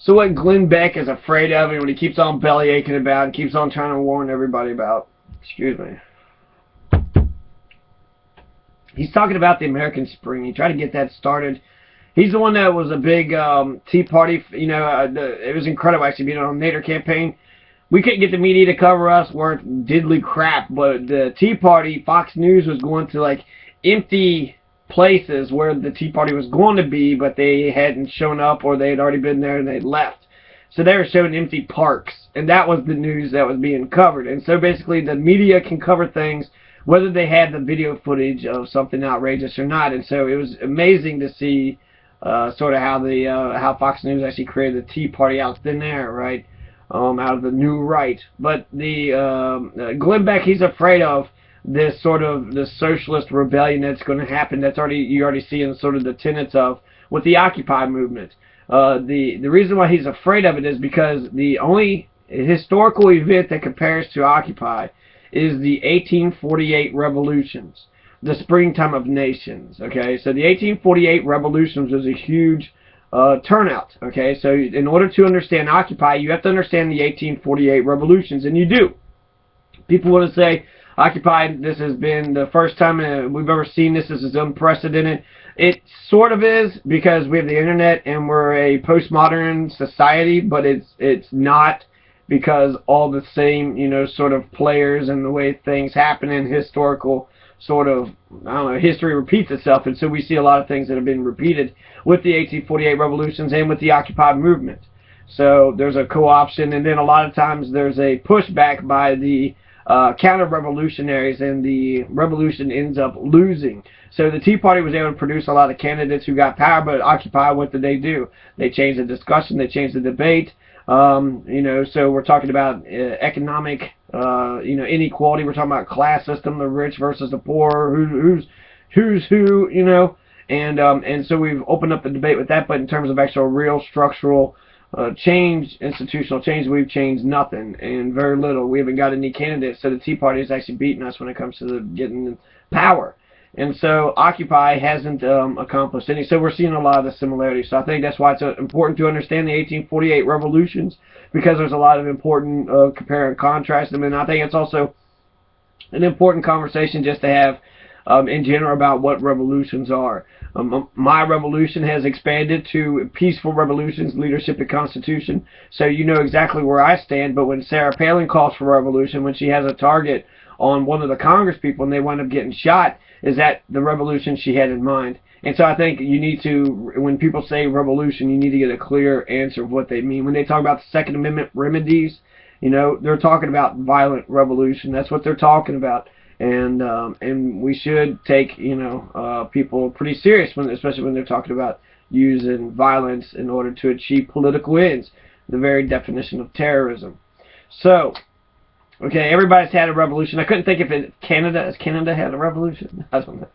So what Glenn Beck is afraid of, and what he keeps on belly aching about, and keeps on trying to warn everybody about, excuse me, he's talking about the American Spring. He tried to get that started. He's the one that was a big Tea Party, it was incredible actually being on the Nader campaign. We couldn't get the media to cover us, weren't diddly crap, but the Tea Party, Fox News was going to like empty places where the Tea Party was going to be, but they hadn't shown up, or they had already been there and they'd left. So they were showing empty parks, and that was the news that was being covered. And so basically the media can cover things whether they had the video footage of something outrageous or not. And so it was amazing to see sort of how Fox News actually created the Tea Party out thin air, right? Out of the new right. But the Glenn Beck, he's afraid of this sort of the socialist rebellion that's going to happen. That's you already see in sort of the tenets of with the Occupy movement. The reason why he's afraid of it is because the only historical event that compares to Occupy is the 1848 revolutions, the springtime of nations. Okay, so the 1848 revolutions was a huge turnout. Okay, so in order to understand Occupy, you have to understand the 1848 revolutions, and you do. People want to say Occupy, this has been the first time we've ever seen this. This is unprecedented. It sort of is, because we have the internet and we're a postmodern society, but it's not, because all the same, sort of players and the way things happen in historical sort of, I don't know, history repeats itself, and so we see a lot of things that have been repeated with the 1848 revolutions and with the Occupy movement. So there's a co-option, and then a lot of times there's a pushback by the counter-revolutionaries, and the revolution ends up losing. So the Tea Party was able to produce a lot of candidates who got power, but Occupy, what did they do? They changed the discussion, they changed the debate. So we're talking about economic, inequality. We're talking about class system, the rich versus the poor, who's who, and so we've opened up the debate with that. But in terms of actual real structural change, institutional change, we've changed nothing and very little. We haven't got any candidates, so the Tea Party has actually beaten us when it comes to getting power. And so Occupy hasn't accomplished any. So we're seeing a lot of the similarities. So I think that's why it's important to understand the 1848 revolutions, because there's a lot of important compare and contrast them. And I think it's also an important conversation just to have in general about what revolutions are. My revolution has expanded to peaceful revolutions, leadership, and constitution. So you know exactly where I stand. But when Sarah Palin calls for revolution, when she has a target on one of the Congress people and they wind up getting shot, is that the revolution she had in mind? And so I think you need to, when people say revolution, you need to get a clear answer of what they mean. When they talk about the Second Amendment remedies, they're talking about violent revolution. That's what they're talking about. And we should take, people pretty serious, especially when they're talking about using violence in order to achieve political ends, the very definition of terrorism. So, okay, everybody's had a revolution. I couldn't think if Canada had a revolution? I don't know.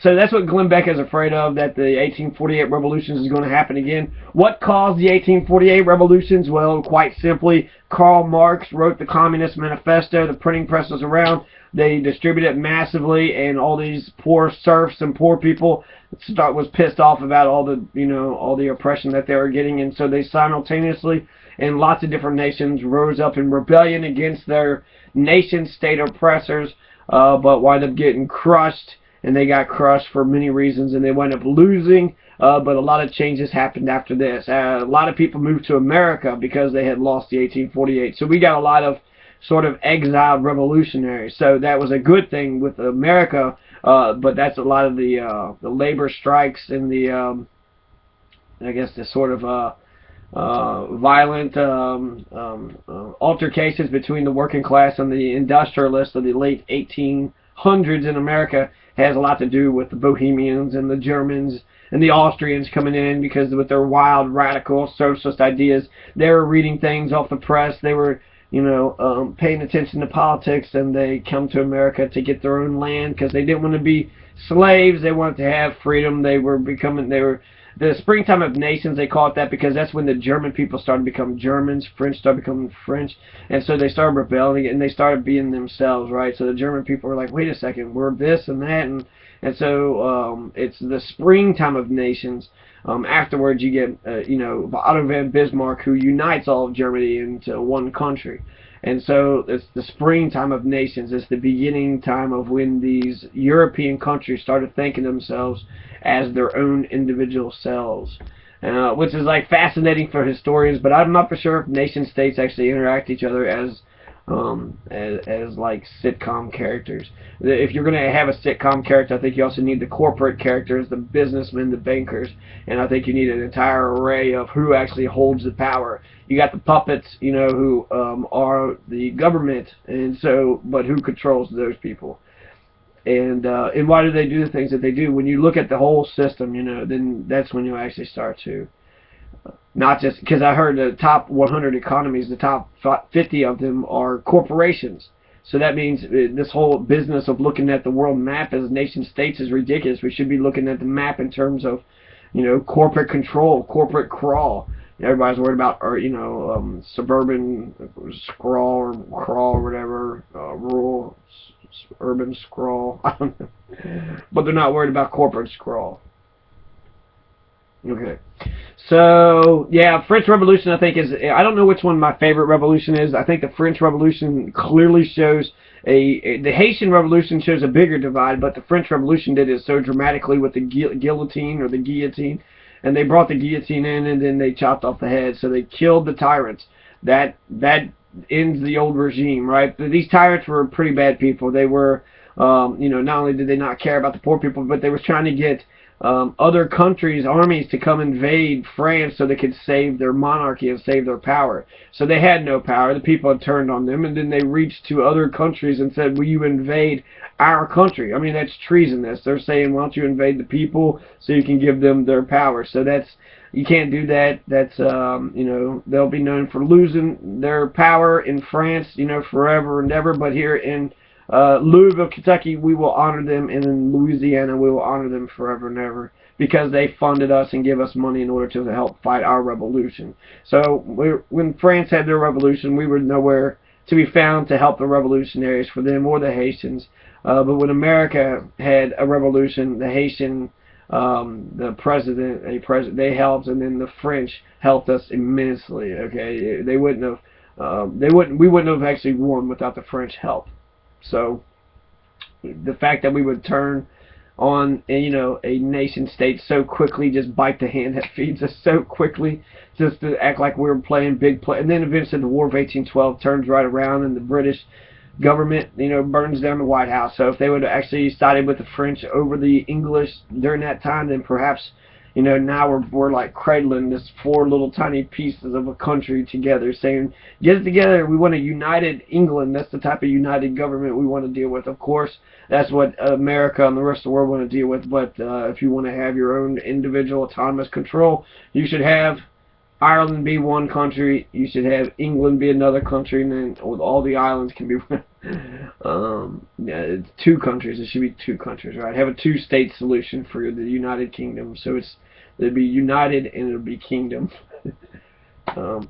So that's what Glenn Beck is afraid of, that the 1848 revolutions is going to happen again. What caused the 1848 revolutions? Well, quite simply, Karl Marx wrote the Communist Manifesto. The printing press was around. They distributed it massively, and all these poor serfs and poor people was pissed off about all the oppression that they were getting, and so they simultaneously, in lots of different nations, rose up in rebellion against their nation-state oppressors, but wound up getting crushed. And they got crushed for many reasons, and they wound up losing, but a lot of changes happened after this. A lot of people moved to America because they had lost the 1848. So we got a lot of sort of exiled revolutionaries. So that was a good thing with America, but that's a lot of the labor strikes and the, I guess, the sort of violent altercations between the working class and the industrialists of the late 1800s in America has a lot to do with the Bohemians and the Germans and the Austrians coming in, because with their wild, radical, socialist ideas, they were reading things off the press. They were, paying attention to politics, and they come to America to get their own land because they didn't want to be slaves. They wanted to have freedom. They were the springtime of nations, they call it that, because that's when the German people started to become Germans, French started becoming French, and so they started rebelling, and they started being themselves, right? So the German people were like, wait a second, we're this and that, and so it's the springtime of nations, Afterwards, you get Otto von Bismarck, who unites all of Germany into one country. And so it's the springtime of nations. It's the beginning time of when these European countries started thinking themselves as their own individual selves, which is like fascinating for historians. But I'm not for sure if nation states actually interact each other as like sitcom characters. If you're going to have a sitcom character, I think you also need the corporate characters, the businessmen, the bankers, and I think you need an entire array of who actually holds the power. You got the puppets, who are the government, and so, but who controls those people? And why do they do the things that they do? When you look at the whole system, then that's when you actually start to not just, because I heard the top 100 economies, the top 50 of them are corporations. So that means this whole business of looking at the world map as nation states is ridiculous. We should be looking at the map in terms of, corporate control, corporate crawl. Everybody's worried about, suburban scrawl or crawl or whatever, rural, urban scrawl. I don't know. But they're not worried about corporate scrawl. Okay. So, yeah, French Revolution, I think, I don't know which one my favorite revolution is. I think the French Revolution clearly shows the Haitian Revolution shows a bigger divide, but the French Revolution did it so dramatically with the guillotine or the guillotine. And they brought the guillotine in, and then they chopped off the head. So they killed the tyrants. That ends the old regime, right? These tyrants were pretty bad people. They were, not only did they not care about the poor people, but they were trying to get other countries' armies to come invade France so they could save their monarchy and save their power. So they had no power. The people had turned on them, and then they reached to other countries and said, will you invade our country? I mean, that's treasonous. They're saying, why don't you invade the people so you can give them their power? So you can't do that. That's, they'll be known for losing their power in France, forever and ever. But here in Louisville, Kentucky, we will honor them, and in Louisiana, we will honor them forever and ever because they funded us and give us money in order to help fight our revolution. So when France had their revolution, we were nowhere to be found to help the revolutionaries for them or the Haitians. But when America had a revolution, the Haitian, the president, they helped, and then the French helped us immensely. Okay, we wouldn't have actually won without the French help. So the fact that we would turn on a nation state so quickly, just bite the hand that feeds us so quickly, just to act like we were playing big play, and then eventually the War of 1812 turns right around and the British government burns down the White House. So if they would have actually sided with the French over the English during that time, then perhaps now we're like cradling this 4 little tiny pieces of a country together, saying, get it together, we want a united England. That's the type of united government we want to deal with. Of course, that's what America and the rest of the world want to deal with, but if you want to have your own individual autonomous control, you should have Ireland be one country, you should have England be another country, and then all the islands can be it's 2 countries. It should be 2 countries, right? Have a 2-state solution for the United Kingdom. So it'd be united and it'll be kingdom.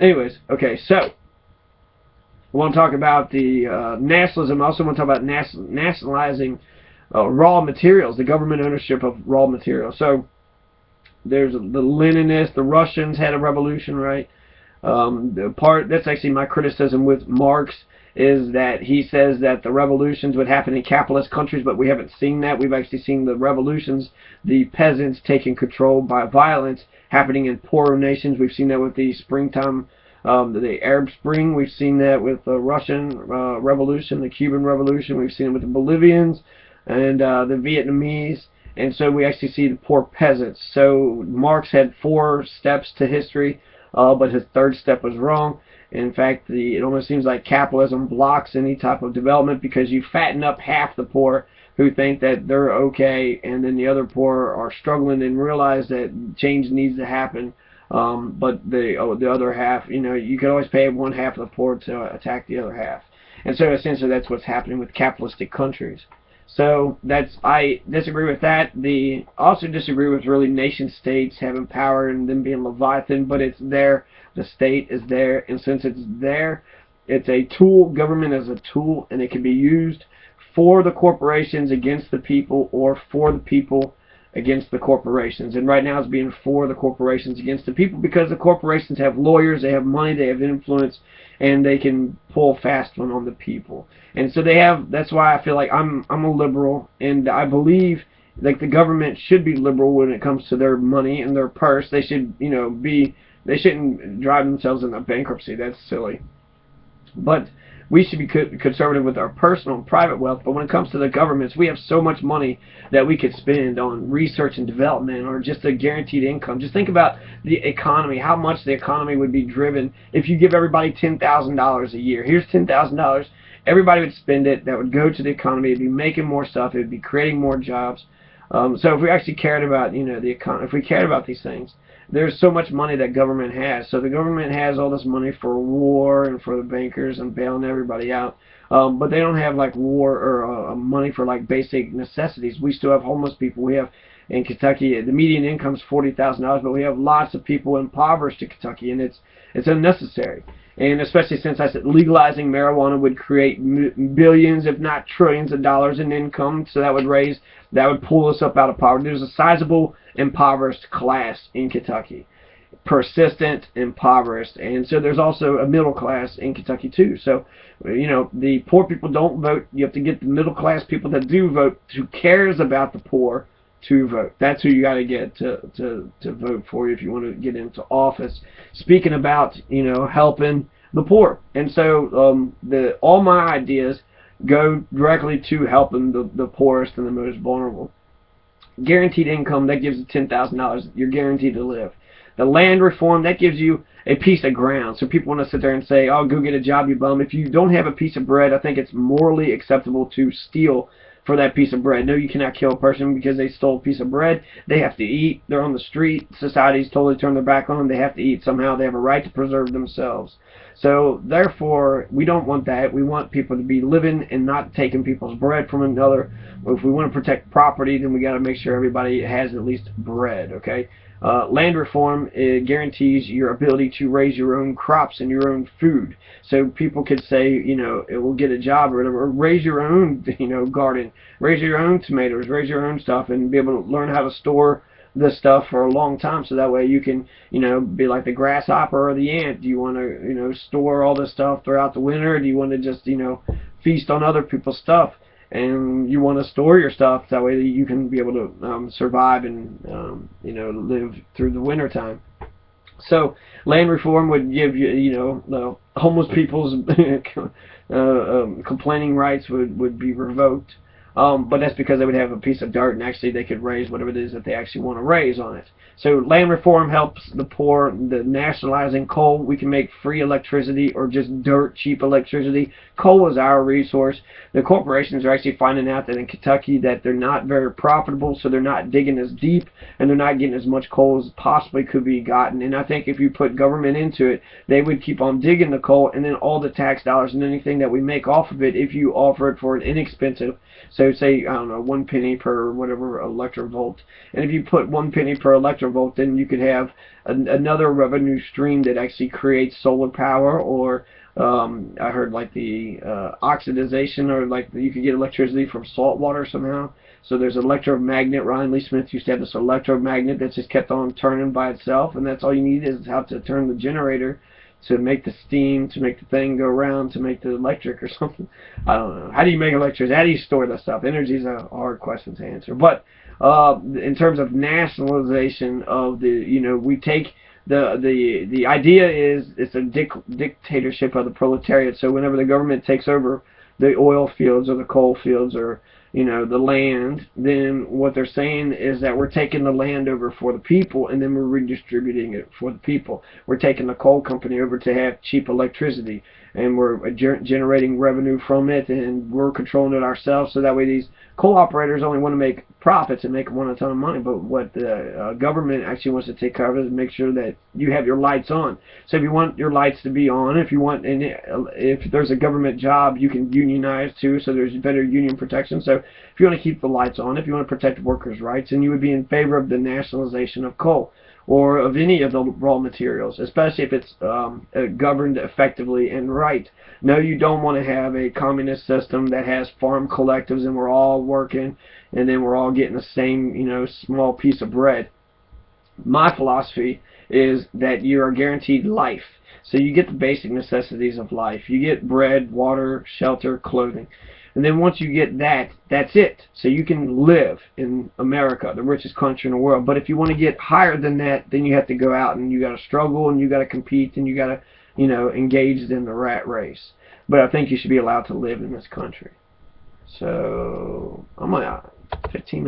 Anyways, okay, so I want to talk about the nationalism. I also want to talk about nationalizing raw materials, the government ownership of raw materials. So there's the Leninists, the Russians had a revolution, right? That's actually my criticism with Marx, is that he says that the revolutions would happen in capitalist countries, but we haven't seen that. We've actually seen the revolutions, the peasants taking control by violence, happening in poorer nations. We've seen that with the springtime, the Arab Spring. We've seen that with the Russian Revolution, the Cuban Revolution. We've seen it with the Bolivians and the Vietnamese. And so we actually see the poor peasants. So Marx had 4 steps to history, but his 3rd step was wrong. In fact, it almost seems like capitalism blocks any type of development because you fatten up half the poor who think that they're okay, and then the other poor are struggling and realize that change needs to happen. But the other half, you can always pay one half of the poor to attack the other half. And so essentially that's what's happening with capitalistic countries. So I disagree with that. I also disagree with really nation states having power and them being Leviathan, but it's there. The state is there, and since it's there, it's a tool. Government is a tool, and it can be used for the corporations against the people, or for the people against the corporations, and right now it's being for the corporations against the people, because the corporations have lawyers, they have money, they have influence, and they can pull fast one on the people. And so they have. That's why I feel like I'm a liberal, and I believe like the government should be liberal when it comes to their money and their purse. They should, they shouldn't drive themselves into bankruptcy. That's silly. But we should be conservative with our personal and private wealth. But when it comes to the governments, we have so much money that we could spend on research and development, or just a guaranteed income. Just think about the economy, how much the economy would be driven if you give everybody $10,000 a year. Here's $10,000. Everybody would spend it. That would go to the economy. It'd be making more stuff. It'd be creating more jobs. So if we actually cared about, the economy, if we cared about these things, there's so much money that government has. So the government has all this money for war and for the bankers and bailing everybody out. But they don't have like war or money for like basic necessities. We still have homeless people. We have in Kentucky, the median income is $40,000, but we have lots of people impoverished in Kentucky, and it's unnecessary. And especially since I said legalizing marijuana would create billions, if not trillions, of dollars in income, so that would pull us up out of poverty. There's a sizable impoverished class in Kentucky, persistent, impoverished, and so there's also a middle class in Kentucky too. So, the poor people don't vote. You have to get the middle class people that do vote, who cares about the poor, to vote. That's who you got to get to vote for you if you want to get into office. Speaking about helping the poor, and so all my ideas go directly to helping the poorest and the most vulnerable. Guaranteed income, that gives you $10,000. You're guaranteed to live. The land reform, that gives you a piece of ground. So people want to sit there and say, "Oh, go get a job, you bum." If you don't have a piece of bread, I think it's morally acceptable to steal for that piece of bread. No, you cannot kill a person because they stole a piece of bread. They have to eat. They're on the street. Society's totally turned their back on them. They have to eat somehow. They have a right to preserve themselves. So therefore, we don't want that. We want people to be living and not taking people's bread from another. If we want to protect property, then we got to make sure everybody has at least bread, okay? Land reform, it guarantees your ability to raise your own crops and your own food. So people could say, it will get a job or whatever, or raise your own, garden, raise your own tomatoes, raise your own stuff, and be able to learn how to store this stuff for a long time, so that way you can, be like the grasshopper or the ant. Do you want to, store all this stuff throughout the winter? Or do you want to just, feast on other people's stuff? And you want to store your stuff that way that you can be able to survive and live through the winter time. So land reform would give you, the homeless people's complaining rights would be revoked. But that's because they would have a piece of dirt, and actually they could raise whatever it is that they actually want to raise on it. So land reform helps the poor. The nationalizing coal, we can make free electricity or just dirt cheap electricity. Coal is our resource. The corporations are actually finding out that in Kentucky that they're not very profitable, so they're not digging as deep, and they're not getting as much coal as possibly could be gotten. And I think if you put government into it, they would keep on digging the coal, and then all the tax dollars and anything that we make off of it, if you offer it for an inexpensive, so say, I don't know, 1 penny per whatever electrovolt. And if you put 1 penny per electrovolt, then you could have another revenue stream that actually creates solar power, or I heard like the oxidization, or like you could get electricity from salt water somehow. So there's an electromagnet. Ryan Lee Smith used to have this electromagnet that just kept on turning by itself, and that's all you need is how to turn the generator to make the steam, to make the thing go around, to make the electric or something. I don't know. How do you make electricity? How do you store that stuff? Energy is a hard question to answer. But in terms of nationalization of the, we take the idea is it's a dictatorship of the proletariat. So whenever the government takes over the oil fields or the coal fields or the land, then what they're saying is that we're taking the land over for the people, and then we're redistributing it for the people. We're taking the coal company over to have cheap electricity, and we're generating revenue from it, and we're controlling it ourselves, so that way these coal operators only want to make profits and want a ton of money. But what the government actually wants to take care of is make sure that you have your lights on. So if you want your lights to be on, if if there's a government job, you can unionize too, so there's better union protection. So if you want to keep the lights on, if you want to protect workers' rights, and you would be in favor of the nationalization of coal or of any of the raw materials, especially if it's governed effectively and right. No, you don't want to have a communist system that has farm collectives and we're all working and then we're all getting the same, small piece of bread. My philosophy is that you are guaranteed life. So you get the basic necessities of life. You get bread, water, shelter, clothing. And then once you get that, that's it. So you can live in America, the richest country in the world. But if you want to get higher than that, then you have to go out and you got to struggle and you got to compete and you got to, engage in the rat race. But I think you should be allowed to live in this country. So I'm 15 minutes.